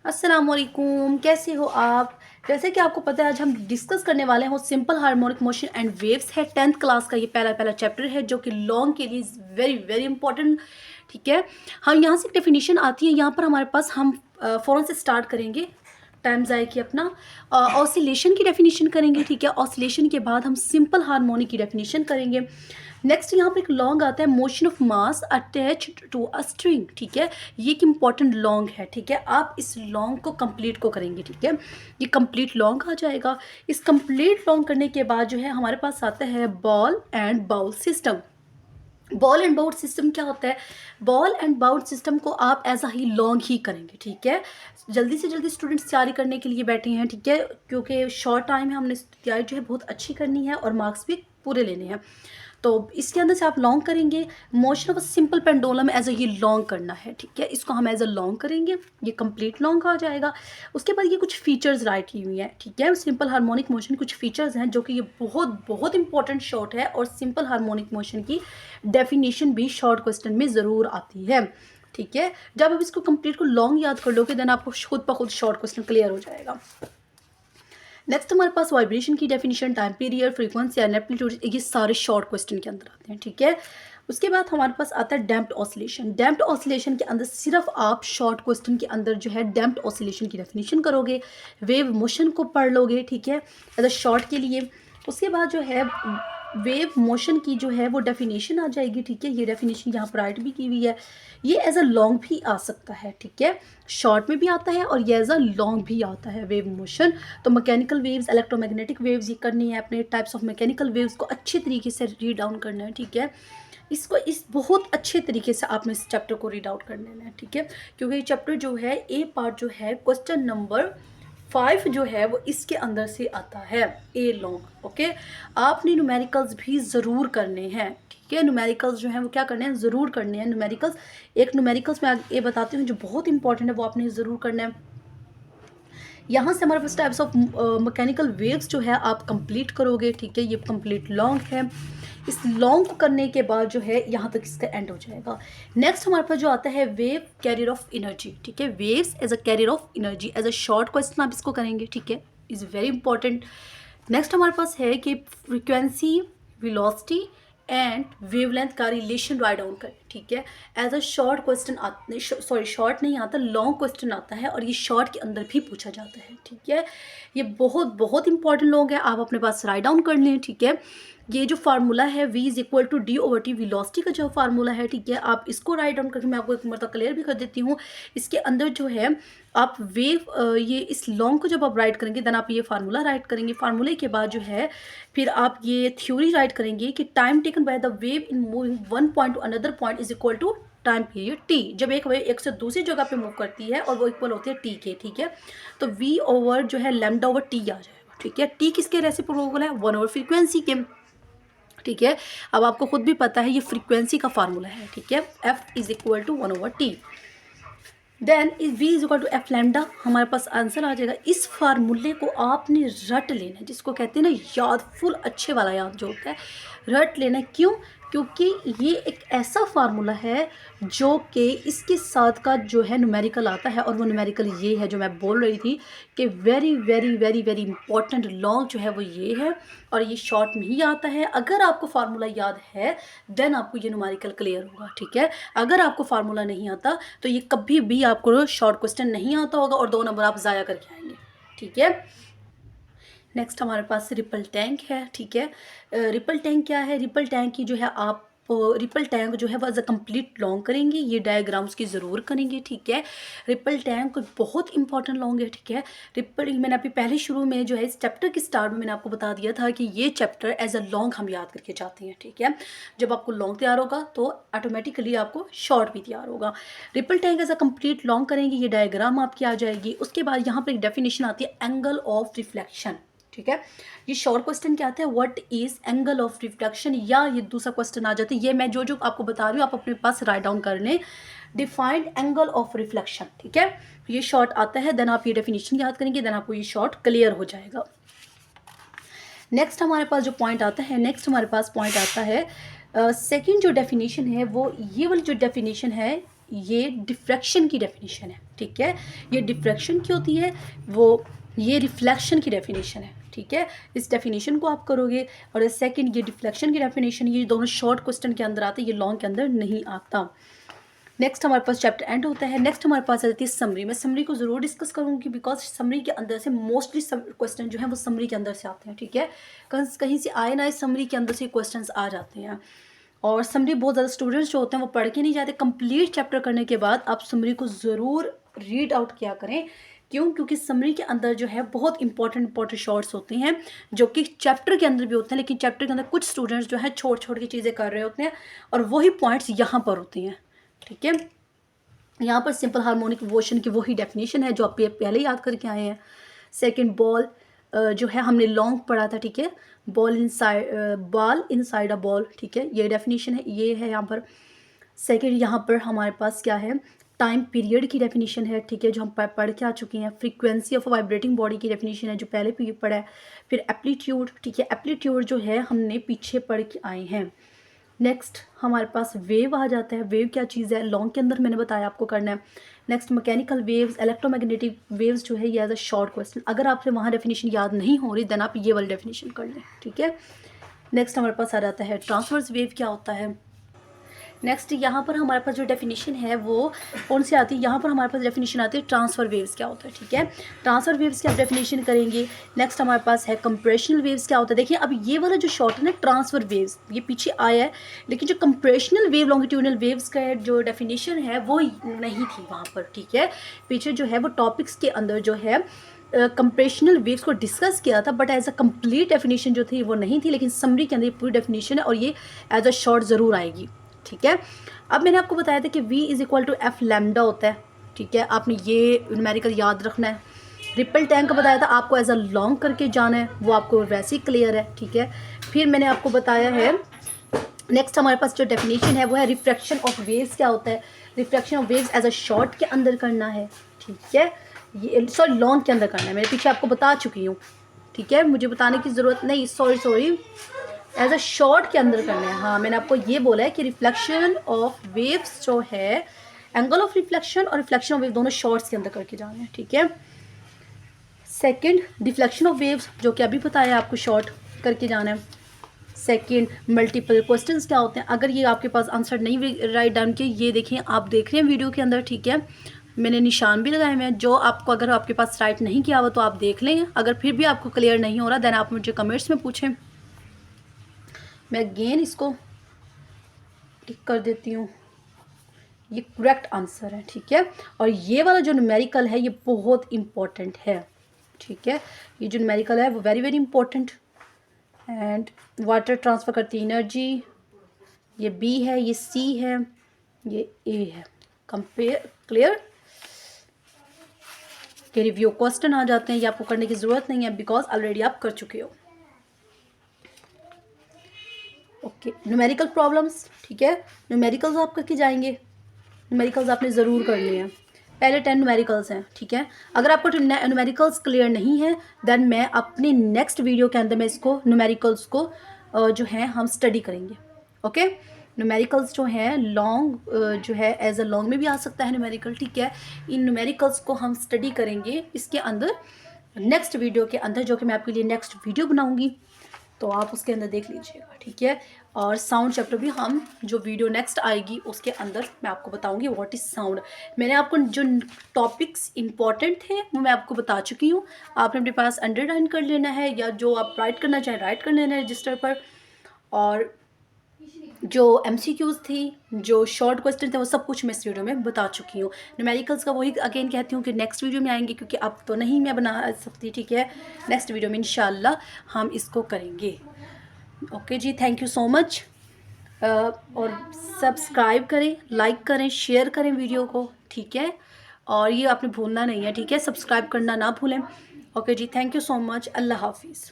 अस्सलामुअलैकुम, कैसे हो आप? जैसे कि आपको पता है आज हम डिस्कस करने वाले हैं वो simple harmonic motion and waves है। 10th क्लास का ये पहला चैप्टर है जो कि लॉन्ग के लिए वेरी वेरी इंपॉर्टेंट। ठीक है, हम यहाँ से डेफिनेशन आती है। यहाँ पर हमारे पास हम फ़ौरन से स्टार्ट करेंगे, टाइम ज़ाय कि अपना ऑसिलेशन की डेफिनेशन करेंगे। ठीक है, ऑसिलेशन के बाद हम सिंपल हार्मोनिक की डेफिनेशन करेंगे। नेक्स्ट यहाँ पर एक लॉन्ग आता है, motion of mass attached to a string. ठीक है, ये एक इम्पॉर्टेंट लॉन्ग है। ठीक है, आप इस लॉन्ग को कंप्लीट को करेंगे। ठीक है, ये कंप्लीट लॉन्ग आ जाएगा। इस कंप्लीट लॉन्ग करने के बाद जो है हमारे पास आता है ball and bowl system. Ball and bowl system क्या होता है? बॉल एंड बाउल सिस्टम को आप एज अ ही लॉन्ग ही करेंगे। ठीक है, जल्दी से जल्दी स्टूडेंट्स तैयारी करने के लिए बैठे हैं। ठीक है, क्योंकि शॉर्ट टाइम है, हमने तैयारी जो है बहुत अच्छी करनी है और मार्क्स भी पूरे लेने हैं। तो इसके अंदर से आप लॉन्ग करेंगे। Motion of simple pendulum as a ये लॉन्ग करना है। ठीक है, इसको हम एज अ लॉन्ग करेंगे, ये कंप्लीट लॉन्ग आ जाएगा। उसके बाद ये कुछ फीचर्स राइट की हुई हैं। ठीक है, सिंपल हार्मोनिक मोशन कुछ फीचर्स हैं जो कि ये बहुत बहुत इंपॉर्टेंट शॉर्ट है और सिंपल हार्मोनिक मोशन की डेफिनेशन भी शॉर्ट क्वेश्चन में ज़रूर आती है। ठीक है, जब आप इसको कंप्लीट को लॉन्ग याद कर लोगे देन आपको खुद ब खुद शॉर्ट क्वेश्चन क्लियर हो जाएगा। नेक्स्ट हमारे पास वाइब्रेशन की definition, time period, frequency and amplitude, ये सारे शॉर्ट क्वेश्चन के अंदर आते हैं। ठीक है, उसके बाद हमारे पास आता है डैम्प्ड ऑसिलेशन। डैम्प्ड ऑसिलेशन के अंदर सिर्फ आप शॉर्ट क्वेश्चन के अंदर जो है डैम्प्ड ऑसिलेशन की डेफिनेशन करोगे, वेव मोशन को पढ़ लोगे। ठीक है, एज अ शॉर्ट के लिए। उसके बाद जो है वेव मोशन की जो है वो डेफिनेशन आ जाएगी। ठीक है, ये डेफिनेशन यहाँ पर राइट भी की हुई है। ये एज अ लॉन्ग भी आ सकता है। ठीक है, शॉर्ट में भी आता है और ये एज अ लॉन्ग भी आता है वेव मोशन। तो मैकेनिकल वेव्स, इलेक्ट्रोमैग्नेटिक वेव्स ये करनी है, अपने टाइप्स ऑफ मैकेनिकल वेव्स को अच्छे तरीके से रीड डाउन करना है। ठीक है, इसको इस बहुत अच्छे तरीके से आपने इस चैप्टर को रीड आउट कर लेना है। ठीक है, क्योंकि ये चैप्टर जो है ए पार्ट जो है क्वेश्चन नंबर 5 जो है वो इसके अंदर से आता है, ए लॉन्ग। ओके, आपने न्यूमेरिकल्स भी ज़रूर करने हैं। ठीक है, न्यूमेरिकल्स जो हैं वो क्या करने हैं, ज़रूर करने हैं न्यूमेरिकल्स। एक न्यूमेरिकल्स मैं ये बताती हूँ जो बहुत इंपॉर्टेंट है, वो आपने ज़रूर करना है। यहाँ से हमारे पास टाइप्स ऑफ मैकेनिकल वेव्स जो है आप कंप्लीट करोगे। ठीक है, ये कंप्लीट लॉन्ग है। इस लॉन्ग को करने के बाद जो है यहाँ तक इसका एंड हो जाएगा। नेक्स्ट हमारे पास जो आता है वेव कैरियर ऑफ एनर्जी। ठीक है, waves as a carrier of energy, as a short question आप इसको करेंगे। ठीक है, इज़ वेरी इंपॉर्टेंट। नेक्स्ट हमारे पास है कि फ्रीक्वेंसी, वेलोसिटी एंड वेवलेंथ का रिलेशन राइट डाउन करें। ठीक है, एज अ शॉर्ट क्वेश्चन आता, सॉरी शॉर्ट नहीं आता, लॉन्ग क्वेश्चन आता है और ये शॉर्ट के अंदर भी पूछा जाता है। ठीक है, ये बहुत बहुत इंपॉर्टेंट लॉन्ग है, आप अपने पास राइट डाउन कर लें। ठीक है, ये जो फार्मूला है v is equal to d over t, velocity का जो फार्मूला है। ठीक है, आप इसको राइट डाउन करके मैं आपको एक मरतबा क्लियर भी कर देती हूँ। इसके अंदर जो है आप वेव ये इस लॉन्ग को जब आप राइट करेंगे देन आप ये फार्मूला राइट करेंगे। फार्मूले के बाद जो है फिर आप ये थ्योरी राइट करेंगे कि time taken by the wave in moving one point to another point is equal to time period t. जब एक वेव एक से दूसरी जगह पे मूव करती है और वो इक्वल होती है टी के। ठीक है, तो v ओवर जो है लैम्डा ओवर टी आ जाएगा। ठीक है, टी किसके रेसिप्रोकल है? 1 ओवर फ्रीक्वेंसी के। ठीक है, अब आपको खुद भी पता है ये फ्रीक्वेंसी का फार्मूला है। ठीक है, f is equal to 1 over t, then is v is equal to f lambda, हमारे पास आंसर आ जाएगा। इस फार्मूले को आपने रट लेना है, जिसको कहते हैं ना याद, फुल अच्छे वाला याद जो होता है, रट लेना है। क्यों? क्योंकि ये एक ऐसा फार्मूला है जो कि इसके साथ का जो है न्यूमेरिकल आता है और वो न्यूमेरिकल ये है जो मैं बोल रही थी कि very very very very important long जो है वो ये है और ये शॉर्ट में ही आता है। अगर आपको फार्मूला याद है देन आपको ये न्यूमेरिकल क्लियर होगा। ठीक है, अगर आपको फार्मूला नहीं आता तो ये कभी भी आपको शॉर्ट क्वेश्चन नहीं आता होगा और 2 नंबर आप ज़ाया करके आएंगे। ठीक है, नेक्स्ट हमारे पास रिपल टैंक है। ठीक है, रिपल टैंक क्या है? रिपल टैंक की जो है आप रिपल टैंक जो है वो एज अ कंप्लीट लॉन्ग करेंगे, ये डायग्राम्स की ज़रूर करेंगे। ठीक है, रिपल टैंक बहुत इंपॉर्टेंट लॉन्ग है। ठीक है, रिपल मैंने अभी पहले शुरू में जो है इस चैप्टर के स्टार्ट में मैंने आपको बता दिया था कि ये चैप्टर एज अ लॉन्ग हम याद करके जाते हैं। ठीक है, जब आपको लॉन्ग तैयार होगा तो ऑटोमेटिकली आपको शॉर्ट भी तैयार होगा। Ripple tank as a complete long करेंगे, ये डायग्राम आपकी आ जाएगी। उसके बाद यहाँ पर एक डेफिनेशन आती है एंगल ऑफ रिफ्लेक्शन। ठीक है, ये शॉर्ट क्वेश्चन क्या आता है, what is angle of reflection, या ये दूसरा क्वेश्चन आ जाता है। ये मैं जो जो आपको बता रही हूँ आप अपने पास राइट डाउन कर लें, डिफाइंड एंगल ऑफ रिफ्लेक्शन। ठीक है, ये शॉर्ट आता है, देन आप ये डेफिनेशन याद करेंगे, देन आपको ये शॉर्ट क्लियर हो जाएगा। नेक्स्ट हमारे पास जो पॉइंट आता है, नेक्स्ट हमारे पास पॉइंट आता है सेकेंड जो डेफिनेशन है वो ये वाली जो डेफिनेशन है ये डिफ्रैक्शन की डेफिनेशन है। ठीक है। ये डिफ्रैक्शन की होती है, वो ये रिफ्लेक्शन की डेफिनेशन है, ठीक है। इस डेफिनेशन को आप करोगे। और सेकंड, ये डिफ्लेक्शन की डेफिनेशन, ये दोनों शॉर्ट क्वेश्चन के अंदर आते हैं, ये लॉन्ग के अंदर नहीं आता। नेक्स्ट हमारे पास चैप्टर एंड होता है। नेक्स्ट हमारे पास आ जाती है समरी। मैं समरी को ज़रूर डिस्कस करूँगी बिकॉज समरी के अंदर से मोस्टली क्वेश्चन जो है वो समरी के अंदर से आते हैं, ठीक है। कहीं से आए ना आए समरी के अंदर से क्वेश्चन आ जाते हैं। और समरी बहुत ज़्यादा स्टूडेंट्स जो होते हैं वो पढ़ के नहीं जाते। कंप्लीट चैप्टर करने के बाद आप समरी को ज़रूर रीड आउट किया करें। क्यों? क्योंकि समरी के अंदर जो है बहुत इंपॉर्टेंट शॉर्ट्स होते हैं जो कि चैप्टर के अंदर भी होते हैं, लेकिन चैप्टर के अंदर कुछ स्टूडेंट्स जो है छोड़ के चीज़ें कर रहे होते हैं और वही पॉइंट्स यहाँ पर होते हैं, ठीक है। यहाँ पर सिंपल हार्मोनिक मोशन की वही डेफिनेशन है जो आप पहले याद करके आए हैं। सेकंड, बॉल जो है हमने लॉन्ग पढ़ा था, ठीक है। बॉल इनसाइड अ बॉल, ठीक है, ये डेफिनेशन है, ये है यहाँ पर। सेकंड, यहाँ पर हमारे पास क्या है, टाइम पीरियड की डेफिनेशन है, ठीक है, जो हम पढ़ के आ चुके हैं। फ्रीक्वेंसी ऑफ वाइब्रेटिंग बॉडी की डेफिनेशन है जो पहले भी पढ़ा है। फिर एप्लीट्यूड, ठीक है, एप्लीट्यूड जो है हमने पीछे पढ़ के आए हैं। नेक्स्ट हमारे पास वेव आ जाता है। वेव क्या चीज़ है, लॉन्ग के अंदर मैंने बताया आपको करना है। Next mechanical waves, electromagnetic waves जो है ये एज अ शॉर्ट क्वेश्चन। अगर आपसे वहाँ डेफिनेशन याद नहीं हो रही देन आप ये वाली डेफिनेशन कर लें, ठीक है। नेक्स्ट हमारे पास आ जाता है ट्रांसवर्स वेव क्या होता है। नेक्स्ट यहाँ पर हमारे पास जो डेफिनेशन है वो कौन सी आती है, यहाँ पर हमारे पास डेफिनेशन आती है ट्रांसफर वेव्स क्या होता है, ठीक है। ट्रांसफर वेव्स की आप डेफिनेशन करेंगे। नेक्स्ट हमारे पास है कंप्रेशनल वेव्स क्या होता है। देखिए अब ये वाला जो शॉर्ट है ना ट्रांसफर वेव्स, ये पीछे आया है, लेकिन जो कंप्रेशनल वेव लॉन्गिट्यूडनल वेव्स का जो डेफिनेशन है वो नहीं थी वहाँ पर, ठीक है। पीछे जो है वो टॉपिक्स के अंदर जो है कंप्रेशनल वेव्स को डिस्कस किया था, but as a complete definition जो थी वो नहीं थी, लेकिन समरी के अंदर पूरी डेफिनेशन है और ये एज अ शॉर्ट ज़रूर आएगी, ठीक है। अब मैंने आपको बताया था कि V = F लैम्डा होता है, ठीक है। आपने ये न्यूमेरिकल याद रखना है। रिपल टैंक का बताया था आपको एज अ लॉन्ग करके जाना है, वो आपको वैसे ही क्लियर है, ठीक है। फिर मैंने आपको बताया है नेक्स्ट हमारे पास जो डेफिनेशन है वो है रिफ्रैक्शन ऑफ वेव्स क्या होता है। Refraction of waves as a short के अंदर करना है, ठीक है, ये सॉरी लॉन्ग के अंदर करना है, मेरे पीछे आपको बता चुकी हूँ, ठीक है, मुझे बताने की ज़रूरत नहीं, सॉरी एज अ शॉर्ट के अंदर करना है। हाँ मैंने आपको ये बोला है कि रिफ्लेक्शन ऑफ वेव्स जो है, एंगल ऑफ रिफ्लेक्शन और रिफ्लेक्शन ऑफ वेव दोनों शॉर्ट्स के अंदर करके जाना है, ठीक है। सेकंड, डिफ्लेक्शन ऑफ वेव्स जो कि अभी बताया आपको शॉर्ट करके जाना है। सेकंड, मल्टीपल क्वेश्चंस क्या होते हैं। अगर ये आपके पास आंसर नहीं राइट डाउन किए, ये देखें आप देख रहे हैं वीडियो के अंदर, ठीक है, मैंने निशान भी लगाए हुए हैं, जो आपको अगर आपके पास राइट नहीं किया हुआ तो आप देख लें। अगर फिर भी आपको क्लियर नहीं हो रहा देन आप मुझे कमेंट्स में पूछें, मैं अगेन इसको टिक कर देती हूँ, ये करेक्ट आंसर है, ठीक है। और ये वाला जो न्यूमेरिकल है ये बहुत इंपॉर्टेंट है, ठीक है, ये जो न्यूमेरिकल है वो very very important. And water transfer करती है एनर्जी, ये बी है, ये सी है, ये ए है। कंपेयर क्लियर के रिव्यू क्वेश्चन आ जाते हैं, ये आपको करने की ज़रूरत नहीं है बिकॉज ऑलरेडी आप कर चुके हो। ओके, न्यूमेरिकल प्रॉब्लम्स, ठीक है, न्यूमेरिकल्स आप करके जाएंगे, न्यूमेरिकल्स आपने ज़रूर करने हैं। पहले 10 न्यूमेरिकल्स हैं, ठीक है। अगर आपको न्यूमेरिकल्स क्लियर नहीं है देन मैं अपने नेक्स्ट वीडियो के अंदर मैं इसको न्यूमेरिकल्स को जो है हम स्टडी करेंगे, ओके। न्यूमेरिकल्स जो हैं लॉन्ग जो है एज अ लॉन्ग में भी आ सकता है न्यूमेरिकल, ठीक है। इन न्यूमेरिकल्स को हम स्टडी करेंगे इसके अंदर नेक्स्ट वीडियो के अंदर, जो कि मैं आपके लिए नेक्स्ट वीडियो बनाऊंगी, तो आप उसके अंदर देख लीजिएगा, ठीक है। और साउंड चैप्टर भी हम जो वीडियो नेक्स्ट आएगी उसके अंदर मैं आपको बताऊंगी व्हाट इज़ साउंड। मैंने आपको जो टॉपिक्स इंपॉर्टेंट थे वो मैं आपको बता चुकी हूँ, आपने अपने पास अंडरलाइन कर लेना है या जो आप राइट करना चाहें राइट कर लेना है रजिस्टर पर। और जो MCQs थी, जो शॉर्ट क्वेश्चन थे, वो सब कुछ मैं इस वीडियो में बता चुकी हूँ। न्यूमेरिकल्स का वही अगेन कहती हूँ कि नेक्स्ट वीडियो में आएंगे क्योंकि अब तो नहीं मैं बना सकती, ठीक है। नेक्स्ट वीडियो में इंशाल्लाह हम इसको करेंगे। ओके जी, थैंक यू सो मच। और सब्सक्राइब करें, लाइक करें, शेयर करें वीडियो को, ठीक है। और ये आपने भूलना नहीं है, ठीक है, सब्सक्राइब करना ना भूलें। ओके जी, थैंक यू सो मच, अल्लाह हाफिज़।